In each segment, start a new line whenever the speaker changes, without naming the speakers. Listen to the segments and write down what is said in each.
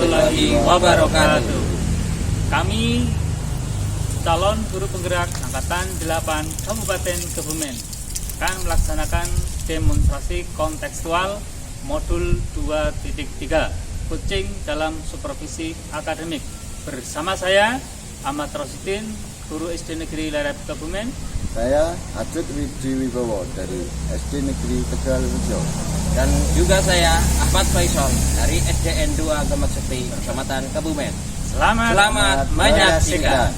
warahmatullahi wabarakatuh. Kami calon guru penggerak Angkatan 8 Kabupaten Kebumen akan melaksanakan demonstrasi kontekstual modul 2.3 coaching dalam supervisi akademik. Bersama saya Ahmad Rosidin, guru SD Negeri Lerep Kebumen.
Saya Adut Widiwibowo dari SD Negeri Tegal Rejo.
Dan juga saya Ahmad Faisal dari SDN 2 Gemet Sepi, Kecamatan Kebumen. Selamat menyaksikan.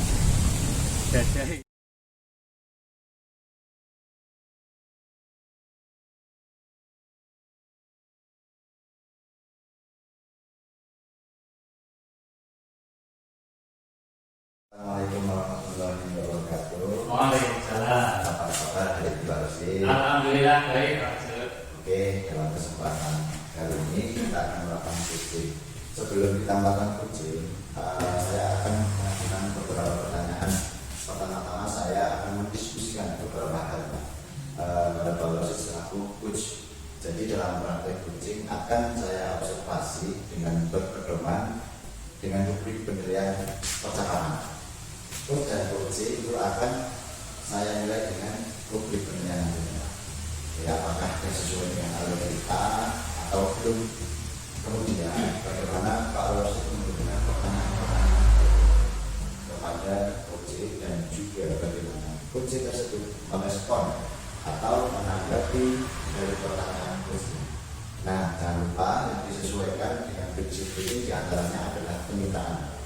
Assalamualaikum warahmatullahi wabarakatuh.
Waalaikumsalam.
Apa kabar dari Mbak Rosi?
Alhamdulillah baik, Pak.
Oke, dalam kesempatan kali ini kita akan melakukan coaching. Sebelum kita melakukan coaching, saya akan mengajukan beberapa pertanyaan. Pertama-tama saya akan mendiskusikan beberapa hal pada Mbak Rosi selaku coach. Jadi dalam praktek coaching akan saya observasi dengan berpedoman dengan rubrik penilaian percakapan. Coach dan coaching itu akan saya nilai dengan rubrik penilaian ya, apakah sesuai dengan alur kita atau belum. Kemudian bagaimana Pak Rosi memberikan pertanyaan-pertanyaan kepada coaching dan juga bagaimana coaching tersebut merespon atau menanggapi dari pertanyaan coaching. Nah, jangan lupa yang disesuaikan dengan prinsip ini diantaranya adalah penyitaan,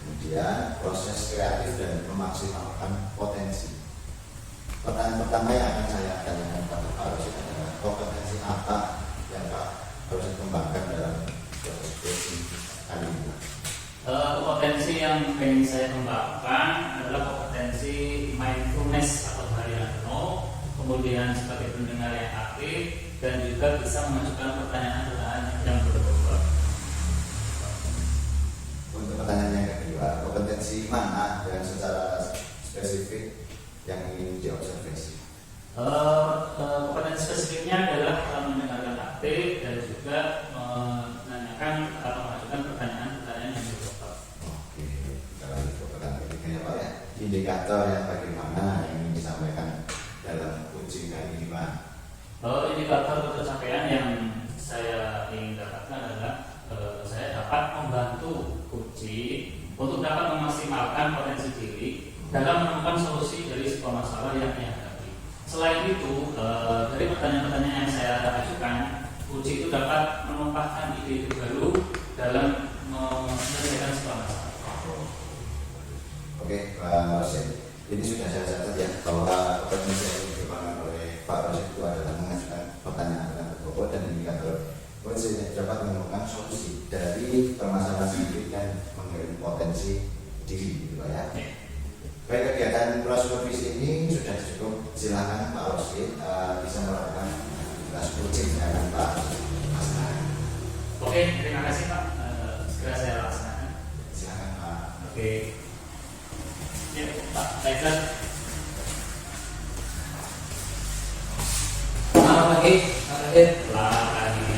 kemudian proses kreatif dan memaksimalkan potensi. Pertanyaan pertama yang akan saya tanyakan pada Pak Rosi adalah kompetensi apa yang Pak Rosi kembangkan dalam proses coaching kali ini?
Kompetensi yang ingin saya kembangkan adalah kompetensi mindfulness atau Haryanto, kemudian sebagai pendengar yang aktif dan juga bisa mengajukan pertanyaan-pertanyaan yang berbobot.
Untuk pertanyaan yang kedua, kompetensi mana yang secara spesifik yang ingin diobservasi?
Kompetensi spesifiknya adalah mendengarkan aktif dan juga menanyakan atau mengajukan pertanyaan-pertanyaan yang berbobot.
Oke, kita lanjut ke pertanyaan ketiganya Pak ya. Indikator yang bagaimana yang ingin disampaikan dalam coaching kali ini Pak?
Indikator pencapaian yang saya ingin dapatkan adalah saya dapat membantu coaching untuk dapat memaksimalkan potensi diri dalam menemukan solusi dari sebuah masalah yang dihadapi. Selain itu, dari pertanyaan-pertanyaan yang saya ajukan, coaching itu dapat menumpahkan ide-ide baru dalam menyelesaikan sebuah masalah.
Oke, Pak Rosi, ini sudah saya catat ya bahwa kompetensi yang dikembangkan oleh Pak Rosi itu adalah mengajukan pertanyaan dengan berbobot dan indikator coaching yang dapat menemukan solusi dari permasalahan sendiri dan mengirim potensi diri, gitu Pak ya. Baik, kegiatan supervisi ini sudah cukup. Silakan Pak Rosi bisa melakukan kelas coaching dengan Pak Asnan.
Oke, terima kasih Pak. Segera saya laksanakan.
Silakan Pak.
Oke. Ya, Pak Faisal.
Selamat pagi, Pak Radit.
Selamat pagi.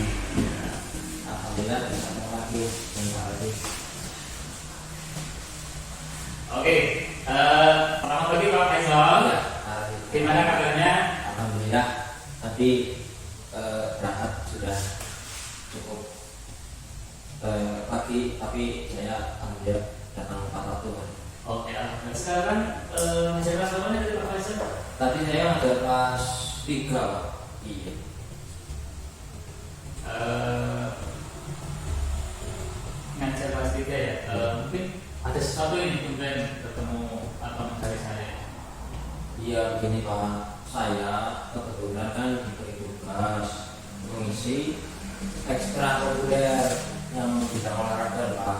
Alhamdulillah ketemu lagi dengan Pak Radit.
Oke, selamat pagi Pak Faisal.
Ya, Pak Radit.
Gimana kabarnya?
Alhamdulillah. Tadi berangkat sudah cukup pagi, tapi saya alhamdulillah datang tepat waktu.
Oke, alhamdulillah. Sekarang ngajar kelas berapa dari Pak Faisal?
Tadi saya ada kelas 3, Pak. Iya.
Ngajar kelas 3 ya. Mungkin ada sesuatu yang kemudian bertemu atau mencari saya.
Iya, begini Pak. Saya kebetulan kan diberi tugas mengisi ekstrakurikuler yang bidang olahraga, Pak.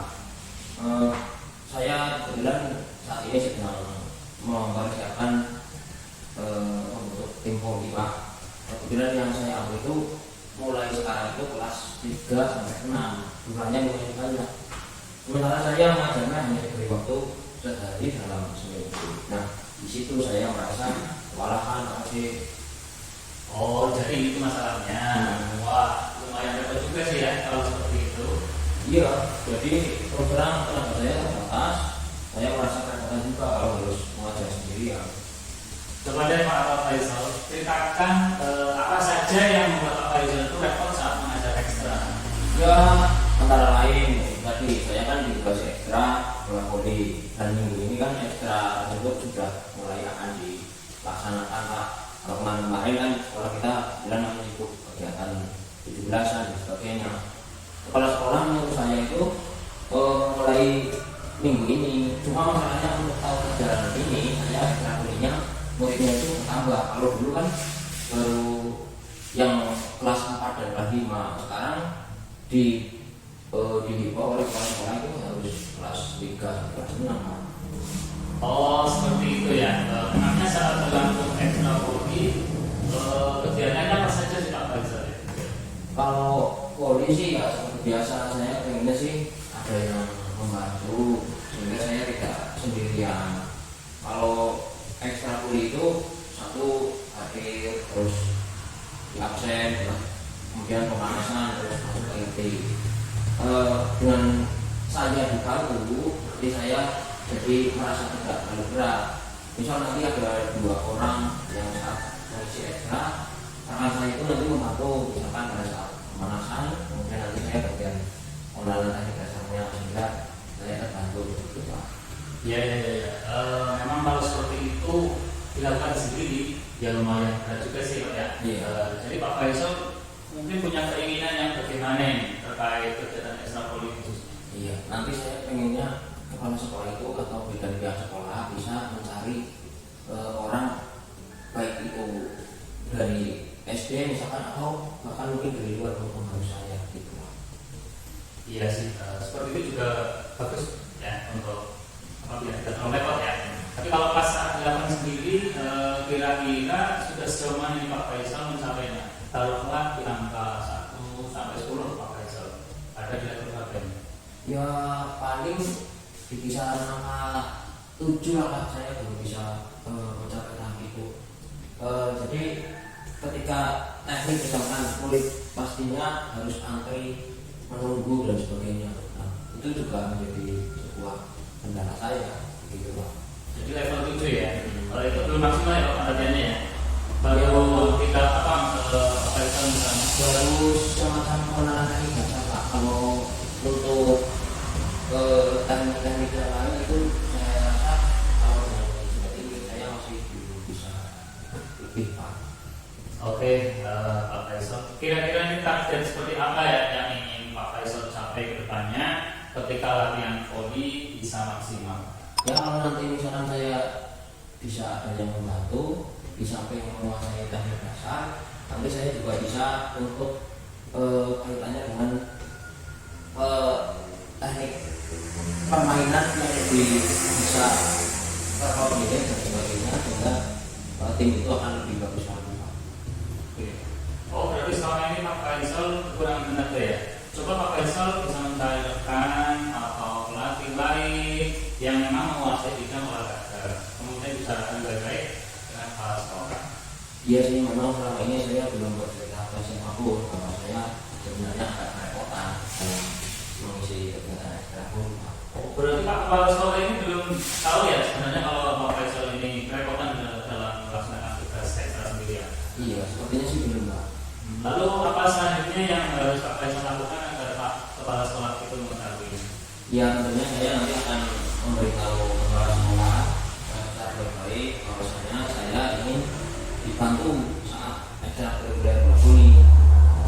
Saya kebetulan saat ini sedang mempersiapkan untuk tim voli, Pak. Kebetulan yang saya ambil itu mulai sekarang itu kelas 3 sampai 6, jumlahnya lumayan banyak. Sementara saya mengajarnya hanya diberi waktu sehari dalam seminggu. Nah, di situ saya merasa kewalahan, Pak.
Oh, jadi itu masalahnya. Wah, lumayan repot juga sih ya kalau seperti itu.
Iya, jadi terus terang tenaga saya terbatas. Saya merasa kerepotan juga kalau harus mengajar sendiri ya.
Coba deh Pak Faisal, ceritakan apa saja yang membuat Pak Faisal itu repot saat mengajar ekstra.
Ya, antara lain tadi saya kan dikasih ekstra bola voli, dan minggu ini kan ekstra tersebut sudah mulai akan dilaksanakan Pak. Kalau kemarin kan sekolah kita bilang namanya ikut kegiatan 17-an dan sebagainya. Kepala sekolah menurut saya itu mulai minggu ini, cuma masalahnya untuk tahu perjalanan ini saya ekstra volinya muridnya itu bertambah. Kalau dulu kan baru yang kelas 4 dan kelas 5, sekarang dihimbau oleh kepala sekolah itu harus kelas 3 sampai kelas 6.
Oh seperti itu ya. Memangnya saat tergantung ekstra voli kegiatannya apa saja sih Pak Faisal?
Kalau voli sih ya seperti biasa, saya pengennya sih ada yang membantu sehingga saya tidak sendirian. Kalau ekstra voli itu satu hadir terus di absen, kemudian pemanasan terus masuk ke inti. Dengan saya diganggu, jadi saya jadi merasa tidak terlalu berat. Misal nanti ada 2 orang yang saat mengisi ekstra, rekan saya itu nanti membantu misalkan pada saat pemanasan, kemudian nanti saya bagian pengenalan teknik dasarnya sehingga saya terbantu begitu Pak.
Ya. Memang kalau seperti itu dilakukan sendiri ya lumayan berat juga sih Pak ya.
Iya.
Jadi Pak Faisal mungkin punya keinginan yang bagaimana nih terkait kegiatan ekstra voli khususnya.
Iya, nanti saya pengennya kepala sekolah itu atau bidan pihak sekolah bisa mencari orang baik itu dari SD misalkan atau bahkan mungkin dari luar untuk membantu saya gitu.
Iya sih, seperti itu juga bagus ya untuk biar tidak terlalu repot ya. Tapi kalau pas saat dilakukan sendiri, kira-kira sudah sejauh mana nih Pak Faisal mencapainya? Taruhlah di angka 1 sampai 10 Pak Faisal. Ada di level berapa ini?
Ya paling di kisaran angka 7 lah saya belum bisa mencapai tahap itu. Jadi ketika teknik misalkan kulit pastinya harus antri menunggu dan sebagainya. Nah, itu juga menjadi sebuah kendala saya gitu Pak.
Jadi level 7 ya. Kalau itu belum maksimal ya Pak latihannya ya. Baru kita apa Faisal misalnya
Baru semacam pengenalan teknik dasar Pak. Kalau untuk teknik-teknik yang lain itu saya rasa kalau seperti ini saya masih belum bisa lebih Pak.
Oke, Pak Faisal. Kira-kira ini target seperti apa ya yang ingin Pak Faisal capai ke depannya ketika latihan voli bisa maksimal?
Ya kalau nanti misalkan saya bisa ada yang membantu, di samping menguasai teknik dasar, nanti saya juga bisa untuk kaitannya dengan teknik permainan yang lebih bisa terkoordinir dan sebagainya sehingga tim itu akan lebih bagus lagi Pak.
Oh berarti selama ini Pak Faisal kurang mengerti ya? Coba Pak Faisal bisa mencairkan atau pelatih lain yang memang menguasai bidang olahraga, kemudian bicarakan baik-baik dengan kepala sekolah.
Iya sih, memang selama ini saya belum bercerita ke siapapun bahwa saya sebenarnya agak kerepotan dalam mengisi kegiatan ekstra pun.
Oh, berarti Pak kepala sekolah ini belum tahu ya sebenarnya kalau Pak Faisal ini kerepotan dalam melaksanakan tugas ekstra sendiri ya?
Iya, sepertinya sih belum Pak.
Lalu apa selanjutnya yang harus Pak Faisal lakukan agar Pak kepala sekolah itu mengetahui?
Ya tentunya saya nanti akan memberitahu kepala sekolah secara baik-baik bahwasanya saya ingin dibantu saat ekstra kurikuler ini.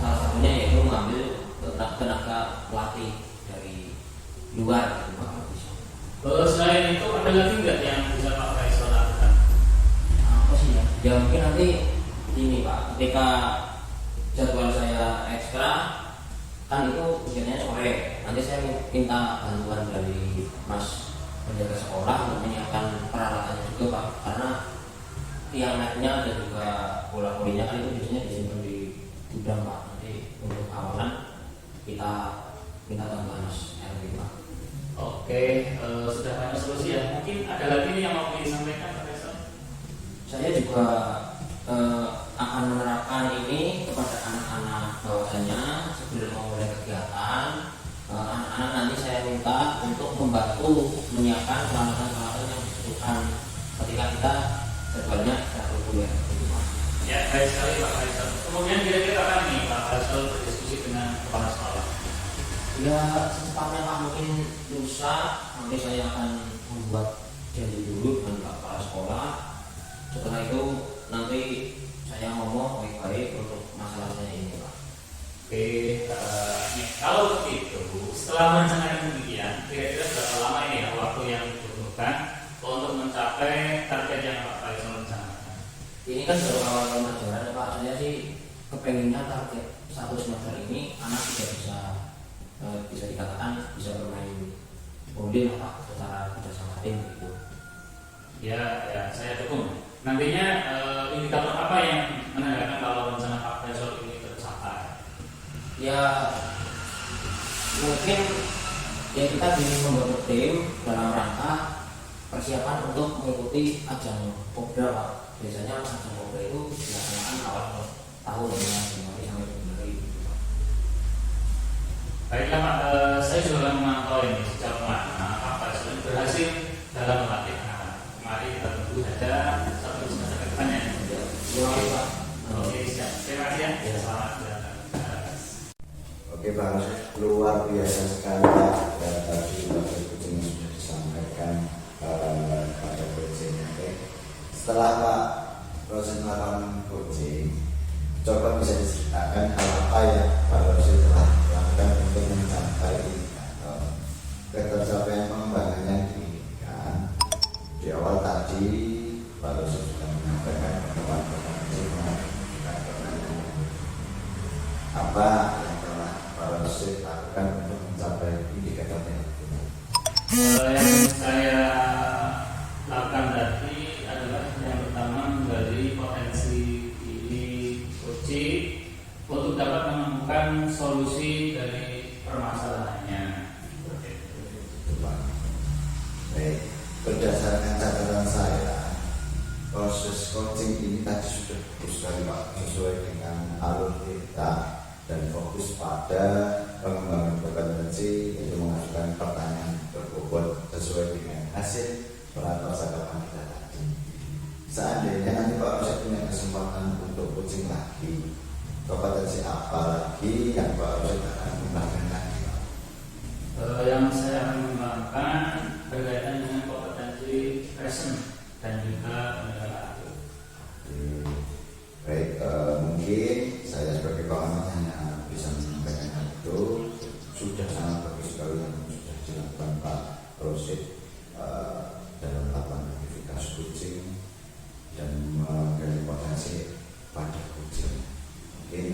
Salah satunya yaitu mengambil tenaga pelatih dari luar.
Selain itu ada lagi nggak yang bisa Pak Faisal lakukan?
Apa sih ya? Ya mungkin nanti ini Pak, ketika jadwal saya ekstra kan itu biasanya sore, nanti saya minta bantuan dari Mas penjaga sekolah untuk menyiapkan peralatannya juga Pak, karena tiang naiknya dan juga bola volinya kan itu biasanya disimpan di gudang Pak. Nanti untuk awalan kita minta bantuan Mas Erwin Pak.
Oke, sudah banyak solusi ya. Mungkin ada lagi nih yang mau disampaikan Pak Faisal?
Saya juga akan menerapkan ini kepada anak-anak bahwasanya sebelum memulai kegiatan anak-anak membantu menyiapkan peralatan-peralatan yang dibutuhkan ketika kita jadwalnya ekstra-kurikuler gitu Mas.
Ya, baik sekali Pak Faisal. Kemudian kira-kira apa nih Pak Faisal berdiskusi dengan kepala sekolah?
Ya secepatnya Pak, mungkin lusa nanti saya akan membuat janji dulu dengan Pak Kepala Sekolah. Setelah itu nanti saya ngomong baik-baik untuk masalahnya ini Pak.
Oke, kalau begitu setelah merencanakan demikian, kira-kira berapa lama ini ya waktu yang dibutuhkan untuk mencapai target yang Pak Faisal rencanakan?
Ini kan baru awal pembelajaran Pak, saya sih kepenginnya target 1 semester ini anak tidak bisa dikatakan bisa bermain bowling Pak secara bersama tim gitu.
Ya, saya dukung. Nantinya indikator apa yang menandakan kalau rencana Pak Faisal ini tercapai?
Ya mungkin ya kita ingin membentuk tim dalam rangka persiapan untuk mengikuti ajang Pobra Pak. Biasanya ajang Pobra itu dilaksanakan awal tahun ya, Januari sampai Februari.
Baiklah Pak, saya sudah memantau ini sejauh mana Pak Faisal berhasil dalam melatih anak. Mari kita tunggu saja 1 semester ke depannya.
Terima kasih Pak.
Oke, siap. Terima kasih ya. Selamat datang.
Oke Pak, luar biasa sekali Pak. Dan tadi Bapak Kucing sudah disampaikan pada kucingnya. Setelah Pak proses melakukan coaching, coba bisa diceritakan hal apa yang Pak Rosi telah lakukan untuk mencapai indikator ketercapaian pengembangan yang diinginkan. Di awal tadi Pak Rosi sudah menyampaikan bahwa apa yang telah Pak Rosi lakukan untuk mencapai indikatornya.
Yang saya lakukan tadi adalah yang pertama dari potensi diri coaching untuk dapat menemukan solusi dari permasalahannya.
Baik, berdasarkan catatan saya, proses coaching ini tadi sudah bagus sekali Pak, sesuai dengan alur kita dan fokus pada pengembangan kompetensi, yaitu mengajukan pertanyaan berbobot sesuai dengan hasil peraturan kita tadi. Seandainya nanti Pak Rosi punya kesempatan untuk coaching lagi, kompetensi apa lagi yang Pak Rosi akan kembangkan lagi Pak?
Yang saya akan mengembangkan berkaitan dengan kompetensi present dan juga penegak hukum.
Baik, mungkin saya sebagai pengamat hanya bisa menyampaikan hal itu. Sudah sangat bagus sekali yang sudah dilakukan Pak Rosid dalam melakukan aktivitas coaching dan menggali potensi pada coaching. Mungkin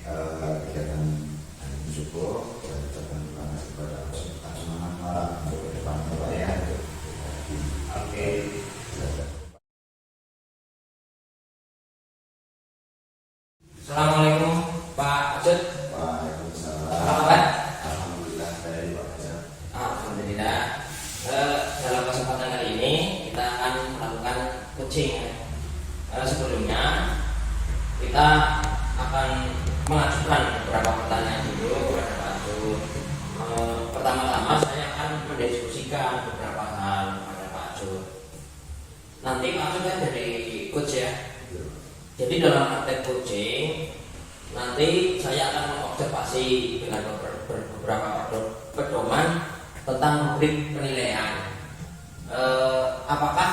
kegiatan hari ini cukup. Saya ucapkan terima kasih kepada Rosid atas semangat malam untuk ke depan Pak ya.
Oke.
Assalamualaikum Pak Ajud.
Waalaikumsalam.
Selamat.
Alhamdulillah dari Pak Ajud.
Alhamdulillah. Dalam kesempatan kali ini kita akan melakukan coaching. Sebelumnya kita akan mengajukan beberapa pertanyaan dulu kepada Pak Ajud. Pertama-tama saya akan mendiskusikan beberapa hal kepada Pak Ajud. Nanti Pak Ajud kan dari coach ya. Jadi dalam praktek coaching nanti saya akan mengobservasi dengan beberapa pedoman tentang metode penilaian. Apakah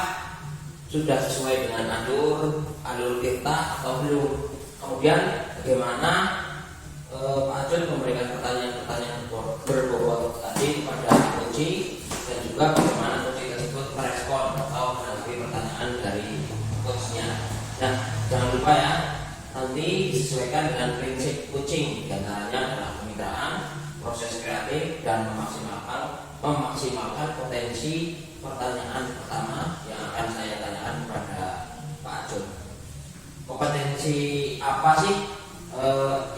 sudah sesuai dengan alur kita atau belum? Kemudian bagaimana Pak Ajun memberikan pertanyaan-pertanyaan berbobot tadi kepada coach dan juga bagaimana coach tersebut merespon atau menanggapi pertanyaan dari coachnya. Nah, jangan lupa ya, nanti disesuaikan dengan prinsip coaching, diantaranya adalah kemitraan, proses kreatif, dan memaksimalkan potensi pertanyaan pertama yang akan saya tanyakan kepada Pak Ajun. Kompetensi apa sih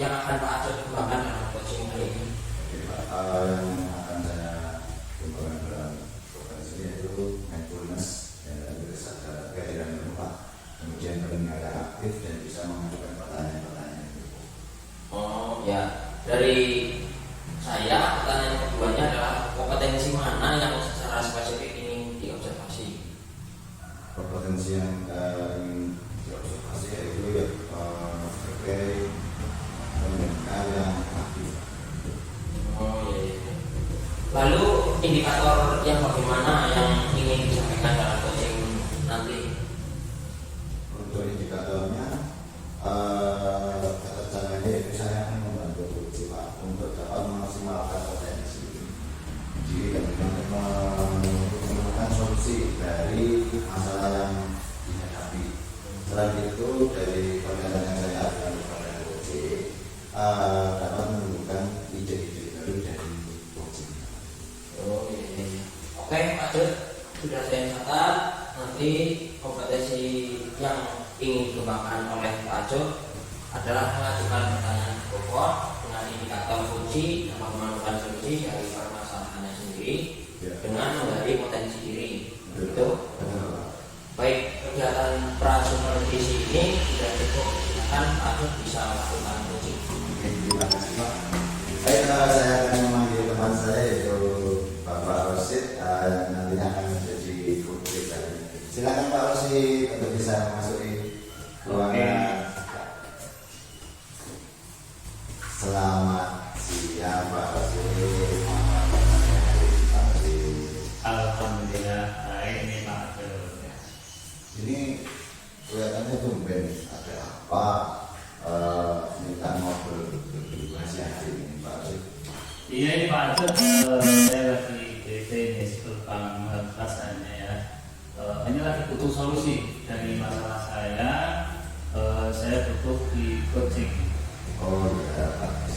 yang akan Pak Ajun kembangkan dalam coaching kali ini?
Yang akan saya kembangkan dalam kompetensi yaitu mindfulness, kehadiran rumah, kemudian pendengaran aktif dan bisa mengajukan pertanyaan-pertanyaan.
Oh ya, dari saya pertanyaan keduanya adalah kompetensi mana
kondisi yang ingin diobservasi yaitu ya sebagai pendengar yang aktif.
Oh iya, iya. Lalu indikator yang bagaimana yang ingin disampaikan dalam coaching nanti?
Untuk indikatornya kata caranya itu saya akan membantu coach Pak untuk dapat memaksimalkan potensi diri dan menemukan solusi dari masalah yang dihadapi. Selain itu dari pernyataan yang saya akan kepada coach dapat menemukan ide-ide baru dari coaching.
Oh iya, iya. Oke Pak Jod, sudah saya catat. Nanti kompetensi yang ingin dikembangkan oleh Pak Jod adalah mengajukan pertanyaan pokok dengan indikator kunci dapat menemukan solusi dari permasalahannya sendiri dengan menggali potensi diri. Begitu. Baik, kegiatan prasupervisi ini sudah cukup, silakan Pak Jod bisa melakukan coaching.
Oke, terima kasih Pak. Baik, saya akan memanggil teman saya yaitu Bapak Rosid yang nantinya akan menjadi coach kita. Silakan Pak Rosid untuk bisa memasuki ruangan. Selamat siang Pak Rosid.
Alhamdulillah baik nih Pak.
Ini kelihatannya tumben ada apa? Minta ngobrol berdua siang ini Pak Rosid.
Iya ini Pak Arthur, saya lagi BT nih tentang rasanya ya. Ini lagi butuh solusi dari masalah saya. Saya butuh di coaching.
Oh ya Pak,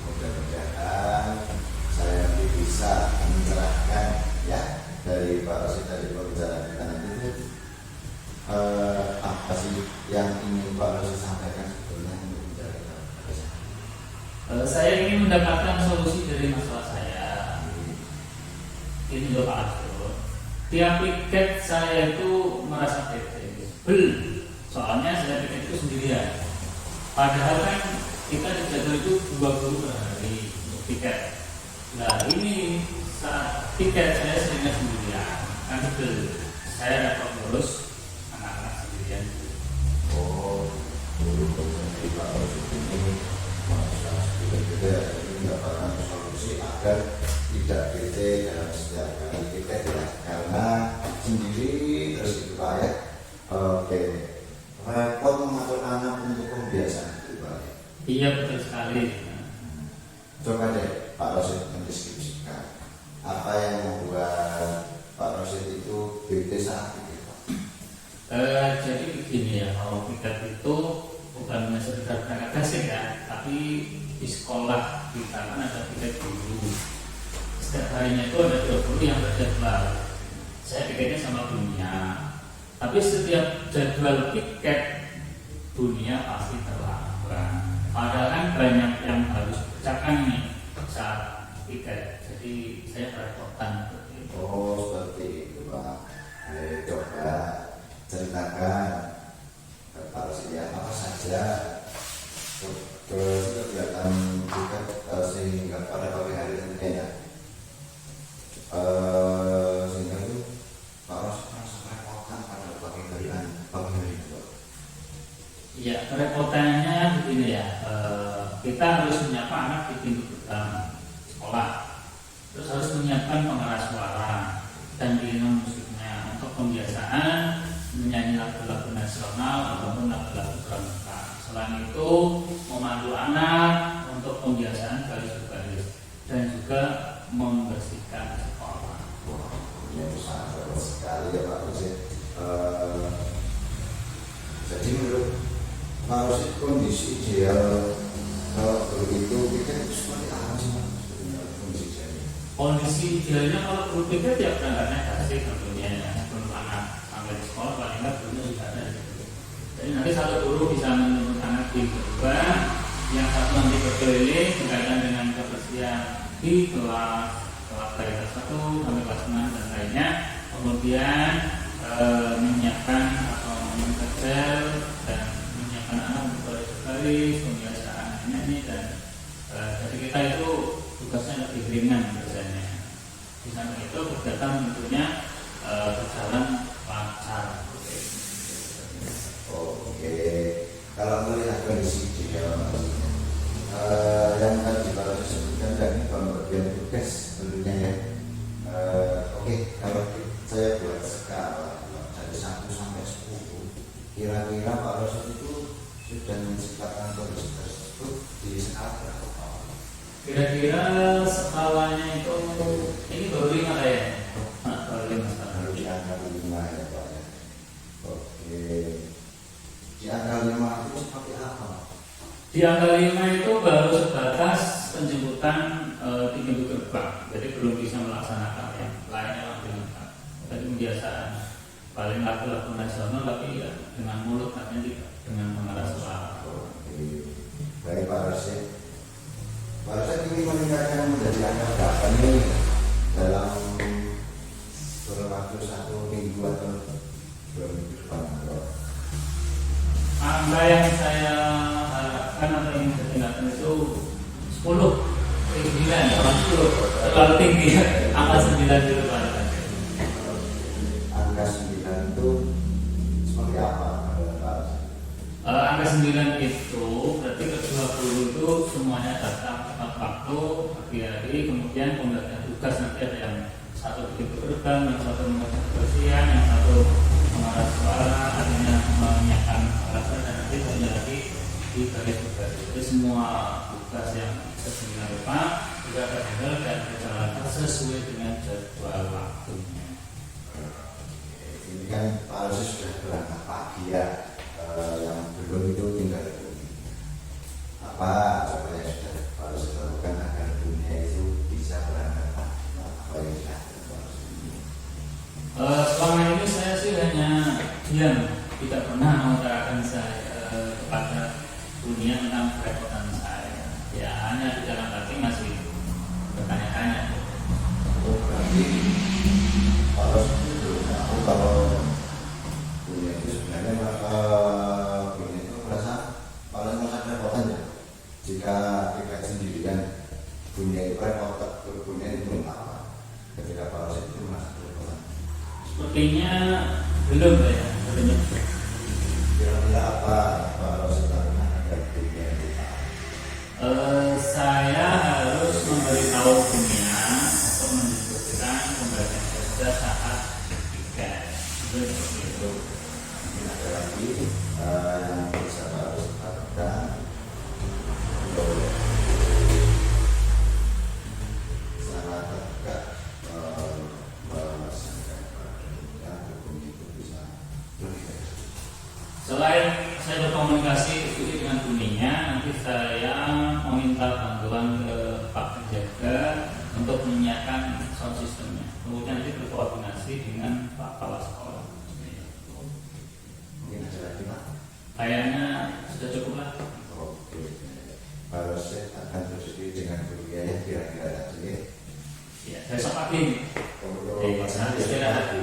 mudah-mudahan saya bisa mencerahkan ya dari Pak Rosid dari pembicaraan kita nanti itu apa sih yang ingin Pak Rosid sampaikan sebetulnya untuk mencerahkan apa sih?
Saya ingin mendapatkan solusi dari masalah saya. Ini loh Pak Arthur. Tiap tiket saya itu merasa bel. Soalnya saya tiket itu sendirian. Padahal kan kita dijadwal itu 2 guru per hari untuk tiket. Nah ini saat tiket saya seringnya sendirian. Kan betul. Saya dapat ngurus anak-anak sendirian.
Oh, untuk dari Pak Rosid ini masalah beda-beda ini mendapatkan solusi agar tidak beda dalam setiap kali kita tidak karena sendiri terus itu Pak ya. Oke, repot mengatur anak untuk pembiasaan itu Pak.
Iya betul sekali.
Coba deh Pak Rosid mendeskripsikan apa yang membuat Pak Rosid itu beda saat itu Pak.
Jadi begini ya, kalau tiket itu bukan hanya sekedar berangkat basic ya, tapi di sekolah kita kan ada tiket guru. Setiap harinya itu ada 20 yang berjadwal. Saya tiketnya sama dunia. Tapi setiap jadwal tiket dunia pasti terlambat. Padahal kan banyak yang harus dikerjakan nih saat tiket. Jadi saya kerepotan.
Oh seperti itu Pak. Coba ceritakan Pak Rosid ya apa saja kegiatan kita sehingga pada pagi hari ini ya sehingga itu Pak Rosid merasa repotan pada pagi hari itu.
Iya, kerepotannya begini ya. Kita harus menyapa anak di pintu gerbang sekolah. Terus harus menyiapkan pengeras suara dan iringan musiknya untuk pembiasaan menyanyi lagu-lagu nasional ataupun lagu-lagu pramuka. Selain itu memandu anak untuk pembiasaan baris-baris dan juga membersihkan sekolah.
Wah, ini sangat berat sekali ya Pak Rosid. Jadi menurut Pak Rosid kondisi ideal kalau begitu kita itu seperti apa sih Pak? Kondisi idealnya?
Kondisi idealnya kalau guru pikir ya berangkatnya kasih tentunya ya. Sebelum anak sampai di sekolah paling nggak gurunya sudah ada di situ. Jadi nanti satu guru bisa menuntut anak di gerbang, yang satu nanti berkeliling berkaitan dengan kebersihan di kelas dari kelas 1 sampai kelas 6 dan lainnya. Kemudian menyiapkan atau mengejar dan menyiapkan anak untuk baris pembiasaan ini dan jadi kita itu tugasnya lebih ringan biasanya. Di samping itu kegiatan tentunya berjalan lancar. Kira-kira skalanya itu ini baru 5 kayaknya. Baru 5 skala.
Baru di angka 5 ya Pak ya. Oke. Di angka 5 itu seperti apa?
Di angka 5 itu baru sebatas penjemputan di pintu gerbang, jadi belum bisa melaksanakan yang lainnya lebih lengkap. Jadi pembiasaan paling lagu-lagu nasional tapi ya dengan mulut artinya tidak dengan mengeras suara.
Oke. Baik Pak Rosid. Pak Rosid ini meningkatkan menjadi angka berapa nih dalam waktu 1 minggu atau 2 minggu depan?
Angka yang saya harapkan atau yang ditingkatkan itu 10, 9, orang 10 terlalu tinggi ya. Angka 9 itu Pak.
Angka 9 itu seperti apa?
Angka 9 itu berarti ke 20 itu semuanya datang tepat waktu, pagi-hari, kemudian pembagian tugas nanti ada yang satu bikin gerbang, yang satu mengajar kebersihan, yang satu mengarah suara, artinya menyiapkan rasa dan nanti satunya lagi di bagian tugas. Jadi semua tugas yang sedemikian rupa juga terhandle dan berjalan sesuai dengan jadwal waktunya.
Ini kan Pak Rosid sudah berangkat pagi ya. Yang belum itu tinggal apa coba yang sudah harus dilakukan agar dunia itu bisa berangkat apa yang sudah
selama ini saya sih hanya diam, tidak pernah mengutarakan saya kepada dunia tentang kerepotan saya. Ya hanya di dalam hati masih bertanya-tanya.
oh berarti harus itu tahu kalau dunia itu sebenarnya dunia itu merasa paling merasa kerepotan ya jika kita sendirian dunia itu repot dunia itu apa ketika Pak Rosid itu merasa kerepotan
Sepertinya belum ya.
kira-kira apa Pak Rosid lakukan agar dunia itu
saya harus memberitahu dunia untuk mendiskusikan pembagian kerja saat weekend. Seperti itu.
ada lagi yang bisa harus lakukan untuk secara tegak melaksanakan pekerjaan hukum itu bisa lebih baik.
Selain saya berkomunikasi diskusi dengan dunia, nanti saya meminta bantuan ke Pak Penjaga untuk menyiapkan sound systemnya. Kemudian nanti berkoordinasi dengan Pak Kepala Sekolah.
Mungkin ada lagi Pak.
Kayaknya sudah cukup lah.
Oke. Pak Rosid akan bersedih dengan kuliah yang kira-kira tadi.
Ya, besok pagi sambil istirahat.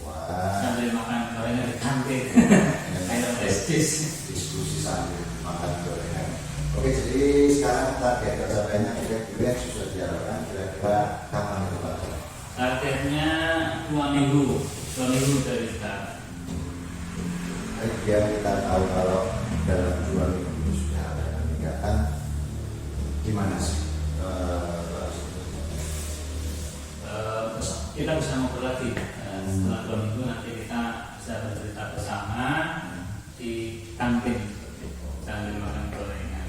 Wah.
Sambil makan gorengan di kantin. Minum prestis.
Diskusi sambil makan gorengan. Oke, jadi sekarang target tercapainya kira-kira sudah diharapkan kira-kira kapan itu Pak?
Targetnya 2 minggu dari sekarang.
Biar kita tahu kalau dalam 2 minggu itu sudah ada peningkatan, gimana sih?
Kita bisa ngobrol lagi. Setelah 2 minggu nanti kita bisa bercerita bersama di kantin sambil makan gorengan.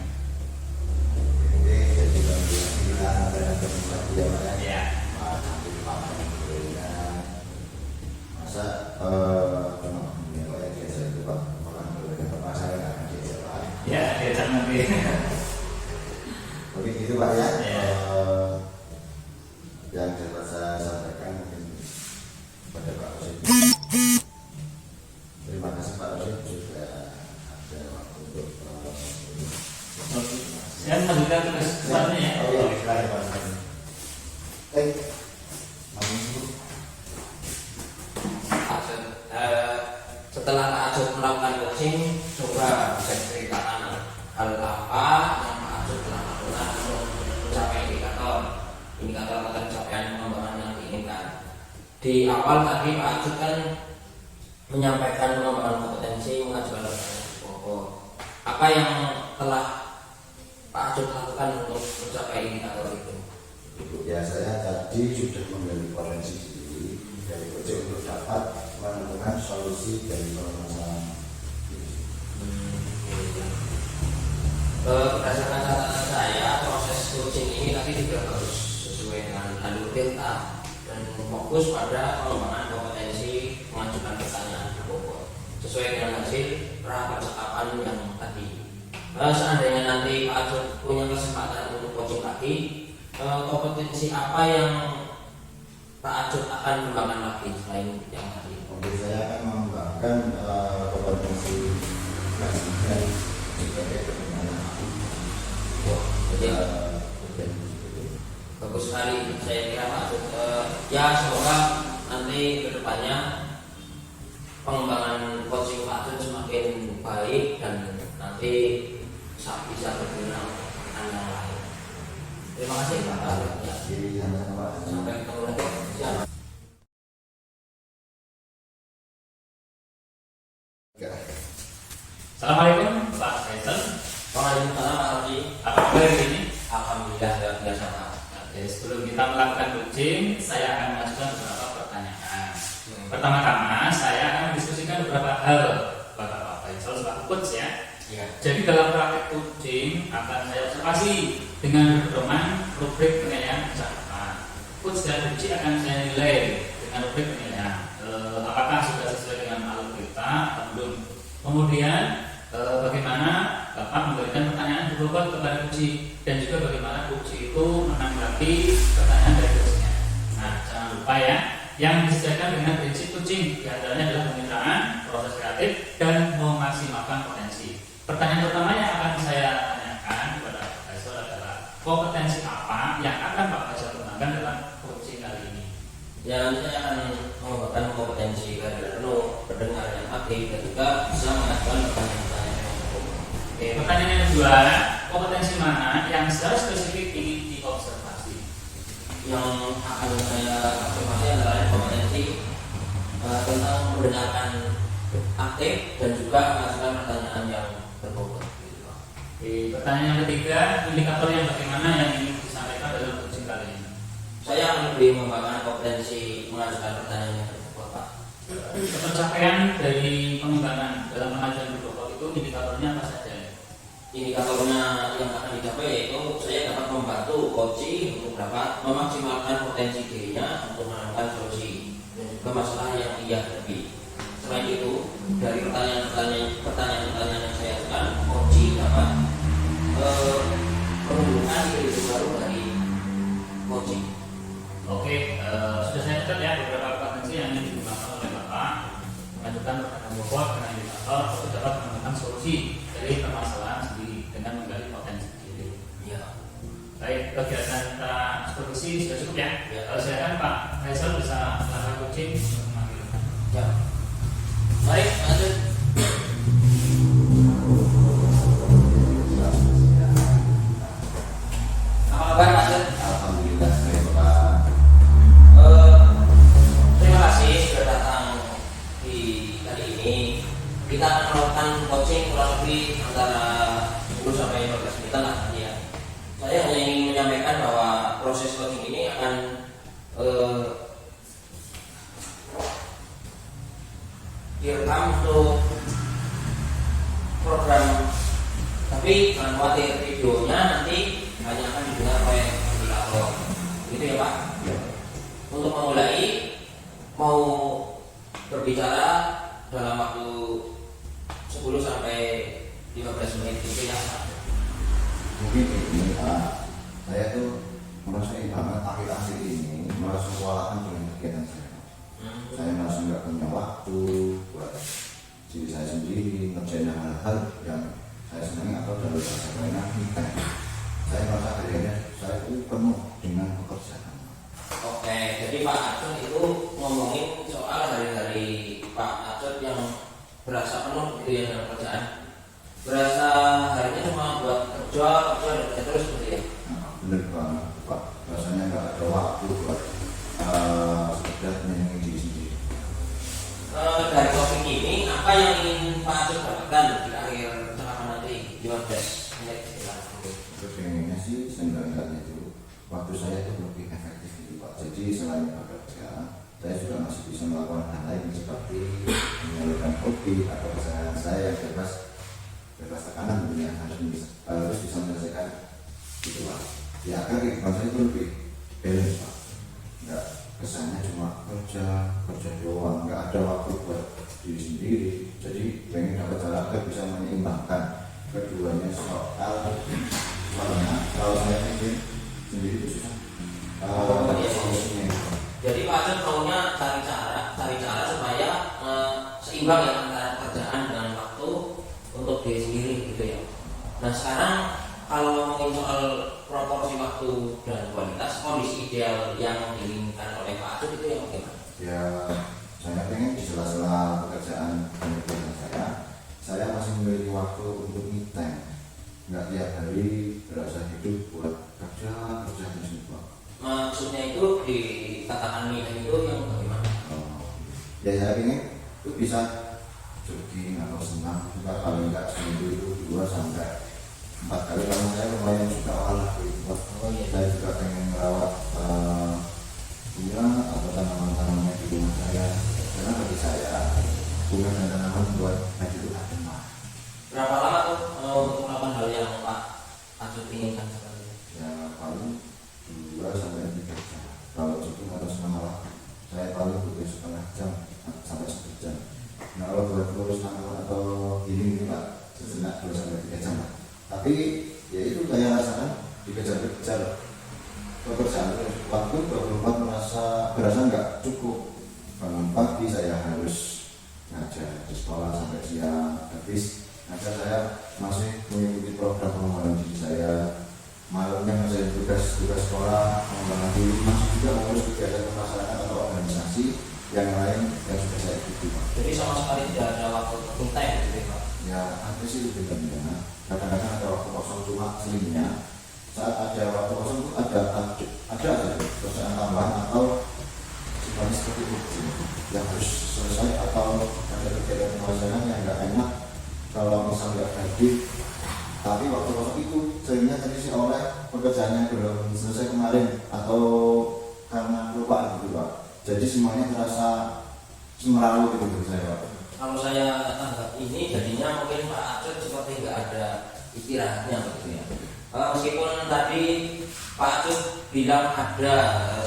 Jadi kita ada yang lagi ya Pak
Ya.
Sambil makan gorengan. Masa yang biasa itu Pak makan gorengan Pak saya nggak akan diajak Pak.
Ya, diajak nanti.
Oke gitu Pak ya.
Ya.
Yang dapat saya sampaikan mungkin pada Pak Rosid. Terima kasih Pak Rosid juga ada waktu untuk
Saya melanjutkan tugas kesannya ya.
Oh iya, silakan Pak Rosid.
Setelah Pak Ajud melakukan coaching, coba bisa ceritakan hal apa yang Pak Ajud telah lakukan untuk mencapai indikator pencapaian pengembangan yang diinginkan. Di awal tadi Pak Ajud kan menyampaikan pengembangan kompetensi mengajukan pertanyaan pokok. Apa yang telah Pak Ajud lakukan untuk mencapai indikator itu?
Ya saya tadi sudah mengambil potensi diri dari project untuk dapat menemukan solusi dari permasalahan.
Berdasarkan catatan saya, proses coaching ini fokus pada pengembangan kompetensi mengajukan pertanyaan berbobot sesuai dengan hasil percakapan yang tadi. Seandainya nanti Pak Ajut punya kesempatan untuk coaching lagi, kompetensi apa yang Pak Ajut akan kembangkan lagi selain yang tadi?
Oke, saya akan mengembangkan kompetensi dan sebagai perkembangan aku.
Bagus sekali, saya kira Pak Ajut. Ya semoga nanti kedepannya pengembangan coaching Pak Ajut semakin baik dan nanti bisa berguna untuk yang lain. Terima kasih Pak Ajut. Ya. Sampai ketemu lagi. Siap.
Assalamualaikum Pak Faisal.
Waalaikumsalam Pak Haji.
Apa kabar hari ini?
Alhamdulillah luar biasa Pak.
Oke, sebelum kita melakukan coaching, saya akan mengajukan beberapa pertanyaan. Pertama-tama, saya akan mendiskusikan beberapa hal kepada Pak Faisal sebagai coach ya.
Iya.
Jadi dalam praktek coaching akan saya observasi dengan berpedoman rubrik penilaian ucapan. Coach dan coach akan saya nilai dengan rubrik penilaian. Apakah sudah sesuai dengan alur kita atau belum? Kemudian bagaimana Bapak memberikan pertanyaan berbobot kepada coach dan juga bagaimana coach itu menanggapi pertanyaan dari coachnya. Nah, jangan lupa ya, yang disediakan dengan prinsip coaching diantaranya adalah kemitraan, proses kreatif, dan memaksimalkan potensi. Pertanyaan pertama yang akan saya tanyakan kepada Pak Faisal adalah kompetensi apa yang akan Pak Faisal kembangkan dalam coaching kali ini?
Ya, nanti saya akan mengembangkan kompetensi kehadiran penuh, pendengar yang aktif, dan juga bisa mengajukan pertanyaan-pertanyaan yang berbobot.
Oke, pertanyaan yang kedua, kompetensi mana yang secara spesifik ingin diobservasi?
Yang akan saya observasi adalah kompetensi tentang mendengarkan aktif dan juga mengajukan pertanyaan yang berbobot.
Oke, pertanyaan yang ketiga, indikator yang bagaimana yang ingin disampaikan dalam coaching kali ini?
Saya akan lebih mengembangkan kompetensi mengajukan pertanyaan yang berbobot, Pak.
Pencapaian dari pengembangan dalam pengajuan berbobot itu indikatornya apa saja?
Indikatornya yang akan dicapai yaitu saya dapat membantu coach untuk dapat memaksimalkan potensi dirinya untuk menemukan solusi dan juga masalah yang ia hadapi. Selain itu, dari pertanyaan-pertanyaan yang saya ajukan, coach dapat menunjukkan ide baru dari coaching.
Oke, sudah saya catat ya beberapa potensi yang ingin dikembangkan oleh Bapak mengajukan pertanyaan bobot dengan indikator untuk dapat menemukan solusi dari permasalahan sendiri dengan menggali potensi diri.
Ya.
Baik, kegiatan kita supervisi sudah cukup ya.
Ya.
Silakan Pak Faisal bisa melakukan coaching untuk memanggil.
Ya. Baik, lanjut. Apa kabar Pak Jun?
Alhamdulillah baik Pak.
Terima kasih sudah datang di kali ini. Kita akan melakukan coaching kurang lebih antara 10 sampai 15 menit lah ya. Saya hanya ingin menyampaikan bahwa proses coaching ini akan direkam untuk program, tapi jangan khawatir, videonya nanti hanya akan didengar oleh ventilator. Gitu ya Pak.
Ya.
Untuk memulai, mau berbicara dalam waktu 10 sampai 15 menit itu ya Pak.
Mungkin ini Pak, saya tuh merasa banget akhir-akhir ini merasa kewalahan dengan kegiatan saya. Saya merasa nggak punya waktu buat diri saya sendiri, ngerjain hal-hal yang saya senangi atau dalam bahasa lainnya kita. Saya merasa akhirnya saya itu penuh dengan pekerjaan.
Oke, jadi Pak Acun itu ngomongin soal hari-hari Pak Acun yang berasa penuh gitu ya dalam pekerjaan. Berasa harinya cuma buat kerja terus gitu ya.
Nah, bener banget Pak, rasanya nggak ada waktu buat sekedar menyenangi diri sendiri.
Dari topik ini, apa yang ingin Pak Acun dapatkan di akhir percakapan nanti 15 menit setelah itu?
Pengennya sih seenggaknya itu waktu saya itu lebih efektif gitu Pak. Jadi selain bekerja, saya juga masih bisa melakukan hal lain seperti menyalurkan hobi atau keseharian saya yang bebas tekanan tentunya harus bisa menyelesaikan itu Pak. Ya agar kehidupan saya itu lebih balance Pak. Enggak kesannya cuma sendiri. Jadi pengen dapat jalan agar bisa menyeimbangkan keduanya soalnya kalau saya bikin sendiri itu susah. Solusinya.
Jadi Pak Ajun maunya cari cara supaya seimbang ya antara pekerjaan dengan waktu untuk diri sendiri gitu ya. Nah sekarang kalau ngomongin soal proporsi waktu dan kualitas, kondisi ideal yang diinginkan oleh Pak Ajun itu yang bagaimana?
Ya, saya pengen di sela-sela pekerjaan saya masih memiliki waktu untuk me time. Nggak tiap hari berasa hidup buat kerja semua.
Maksudnya itu dikatakan me time itu yang bagaimana?
Ya saya pengen itu bisa jogging atau senam, juga paling nggak seminggu itu 2 sampai 4 kali. Karena saya lumayan suka olahraga. Saya juga pengen merawat bunga atau tanaman-tanaman di rumah saya. Karena bagi saya bunga dan tanaman buat maju itu ademah.
Berapa lama tuh untuk melakukan hal yang Pak Ajun inginkan sekali?
Ya paling 2 sampai 3 jam. Kalau jogging atau senam malah saya paling butuh setengah jam sampai 1 jam. Nah kalau buat lurus tanaman atau ini Pak, sejenak 2 sampai 3 jam. Tapi ya itu saya rasakan dikejar-kejar pekerjaan waktu 24 berasa nggak cukup. Bangun pagi saya harus ngajar di sekolah sampai siang, habis ngajar saya masih mengikuti program pengembangan diri saya. Malamnya saya tugas sekolah, pengembangan diri, masih juga mengurus kegiatan masyarakat atau organisasi yang lain yang sudah saya ikuti.
Jadi sama sekali tidak ada waktu full time gitu Pak?
Ya ada sih bedanya. Kadang-kadang ada waktu kosong, cuma seringnya saat ada waktu kosong itu ada aja pekerjaan tambahan atau sifatnya seperti itu yang harus selesai atau ada kegiatan pemasaran yang nggak enak kalau misalnya nggak hadir. Tapi waktu kosong itu seringnya terisi oleh pekerjaan yang belum selesai kemarin atau karena kelupaan gitu Pak. Jadi semuanya terasa semeraut gitu menurut saya Pak.
Kalau saya tanggap ini jadinya mungkin Pak Ajun seperti nggak ada istirahatnya gitu ya. Meskipun tadi Pak Ajun bilang ada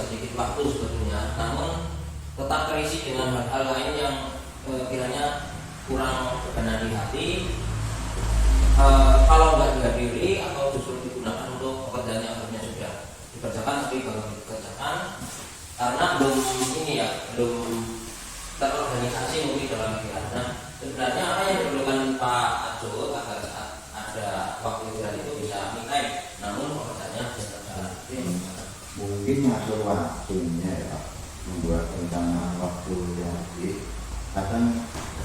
sedikit waktu sebetulnya, namun tetap terisi dengan hal-hal lain yang kiranya kurang berkenan di hati. Kalau nggak dihadiri atau justru digunakan untuk pekerjaan yang harusnya sudah dikerjakan tapi baru dikerjakan karena belum terorganisasi mungkin dalam pikiran. Nah, sebenarnya apa yang diperlukan Pak Ajun agar saat ada waktu istirahat itu bisa me time, namun pekerjaannya bisa berjalan.
Mungkin ngatur waktunya ya Pak, membuat rencana waktu yang lebih. Kadang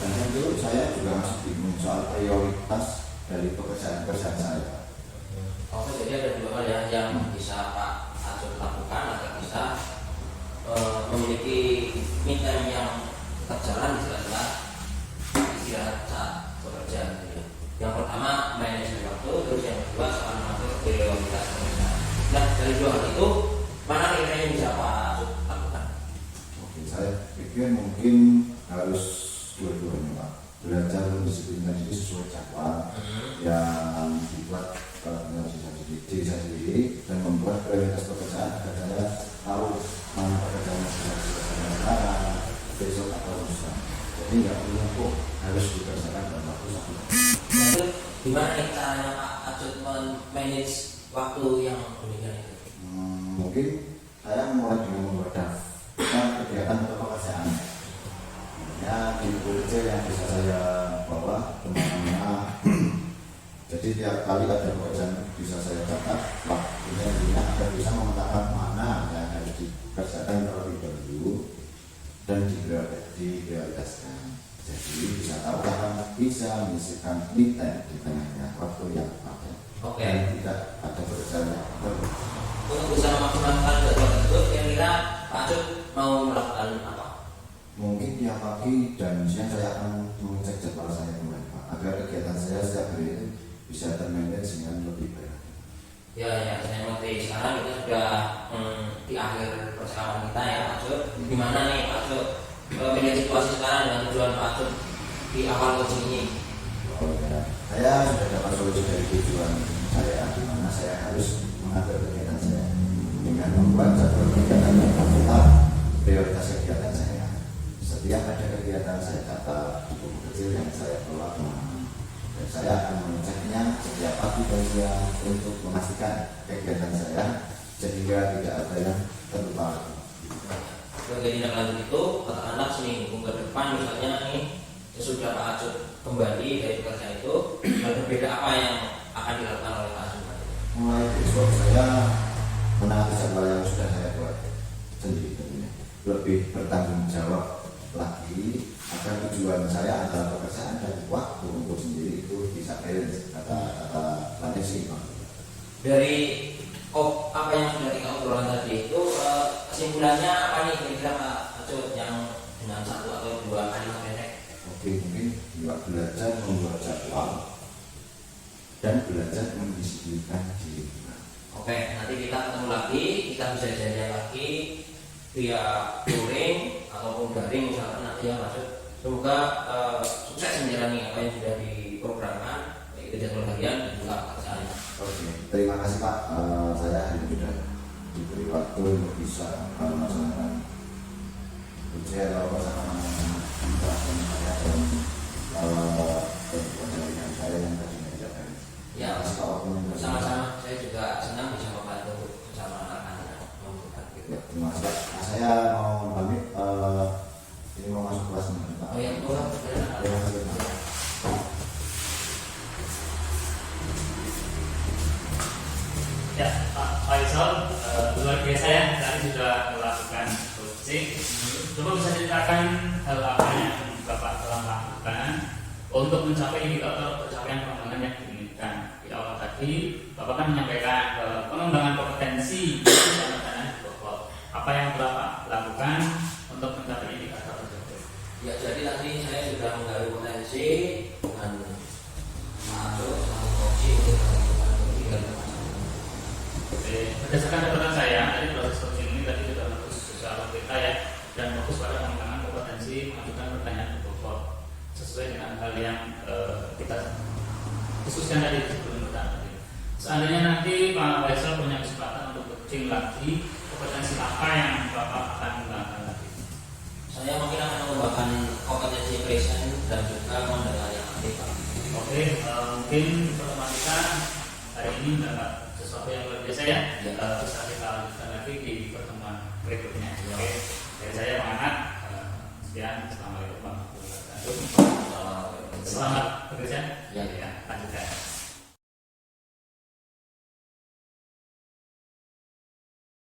itu saya juga masih bingung soal prioritas dari pekerjaan saya.
Oke, jadi ada 2 hal ya yang bisa Pak Ajun lakukan agar bisa memiliki me time yang terjalan di sela-sela istirahat saat bekerja gitu ya. Yang pertama manajemen waktu, terus yang kedua soal mengatur prioritas pekerjaan. Nah dari 2 hal itu mana kira-kira yang bisa Pak Ajun lakukan?
Oke, saya pikir mungkin harus dua-duanya Pak. Belajar mendisiplinkan diri sesuai jadwal yang dibuat dengan diri saya sendiri dan membuat prioritas pekerjaan agar saya tahu mana pekerjaan yang bisa dikerjakan sekarang, besok atau lusa. Jadi nggak menumpuk, harus dikerjakan dalam waktu 1 jam.
Lalu gimana nih caranya Pak Ajun manage waktu yang demikian itu?
Mungkin saya mulai dengan memperdakan kegiatan atau pekerjaan. Ya, di kerja yang bisa saya bawa kemana. Jadi tiap kali ada pekerjaan bisa saya catat waktunya agar bisa memetakan mana yang harus dikerjakan terlebih dahulu dan diprioritaskan. Jadi bisa tahu kapan bisa menyisihkan me time di tengahnya waktu yang ada.
Oke.
Dan tidak ada pekerjaan yang
Untuk bisa memaksimalkan jadwal tersebut, kira-kira Pak Ajun mau melakukan apa?
Mungkin tiap pagi dan siang saya akan mengecek jadwal saya kembali Pak, agar kegiatan saya setiap hari itu bisa termanage dengan lebih baik.
Ya, saya mengerti. Sekarang kita sudah di akhir percakapan kita ya Pak Ajun. Gimana nih Pak Ajun melihat situasi sekarang dengan tujuan Pak Ajun di awal coaching ini?
Oh ya, saya sudah dapat solusi dari tujuan saya, di mana saya harus mengatur kegiatan saya dengan membuat jadwal kegiatan yang tetap prioritas kegiatan saya. Setiap ada kegiatan saya catat di buku saya kelola keuangan. Dan saya akan mengeceknya setiap pagi dan siang untuk memastikan kegiatan saya sehingga tidak ada yang terlupa lagi.
Sebagai tindak lanjut itu, katakanlah seminggu ke depan misalnya nih sesudah Pak Acut kembali dari kerja itu, hal berbeda apa yang akan dilakukan oleh Pak Acut?
Mulai besok saya menaati jadwal yang sudah saya buat sendiri, lebih bertanggung jawab lagi agar tujuan saya antara pekerjaan dan waktu untuk sendiri itu bisa balance, kata lanjut sih.
Dari apa yang sudah kita obrolkan tadi itu, kesimpulannya apa nih kira-kira Pak Acut yang dengan satu atau dua kalimat pendek?
Oke, mungkin juga belajar membuat jadwal dan belajar mendisiplinkan diri.
Oke, nanti kita ketemu lagi, kita bisa janjian lagi via luring ataupun daring misalkan nanti ya masuk. Semoga sukses menjalani apa yang sudah diprogramkan, baik itu jadwal harian dan juga pekerjaannya.
Oke, terima kasih Pak. Saya hari ini sudah diberi waktu untuk bisa melaksanakan ujian bersama saya dan jaringan saya yang tadi menjaga.
Ya, sama-sama. Saya juga senang bisa membantu bersama rekan-rekan membuat gitu.
Ya, terima kasih Pak. Nah, saya mau pamit. Ini mau masuk kelas nih Pak.
Oh ya, boleh.
Terima kasih Pak.
Ya, Pak Faisal, luar biasa ya, tadi sudah melakukan coaching. Coba bisa ceritakan hal apa yang Bapak telah lakukan untuk mencapai indikator pencapaian pengembangan yang diinginkan. Di awal tadi, Bapak kan menyampaikan pengembangan kompetensi itu sangat pokok. Apa yang Bapak lakukan untuk mencapai indikator tersebut?
Ya, jadi tadi saya sudah menggali potensi dengan masuk sama kopi untuk melakukan dan
berdasarkan catatan saya, tadi proses coaching ini tadi sudah fokus secara kita ya, dan fokus pada pengembangan kompetensi mengajukan pertanyaan pokok sesuai dengan hal yang kita khususkan tadi sebelum bertanya. Seandainya nanti Pak Faisal punya kesempatan untuk coaching lagi, kompetensi apa yang Bapak akan menggunakan lagi?
saya mungkin akan mengembangkan kompetensi present dan juga mendengar yang aktif.
Oke, mungkin matematika hari ini mendapat sesuatu yang luar biasa ya. Bisa kita lanjutkan lagi di pertemuan berikutnya. Oke, dari saya Bang Anat. Sekian, assalamualaikum warahmatullahi wabarakatuh. Selamat bekerja.
Ya,
lanjutkan.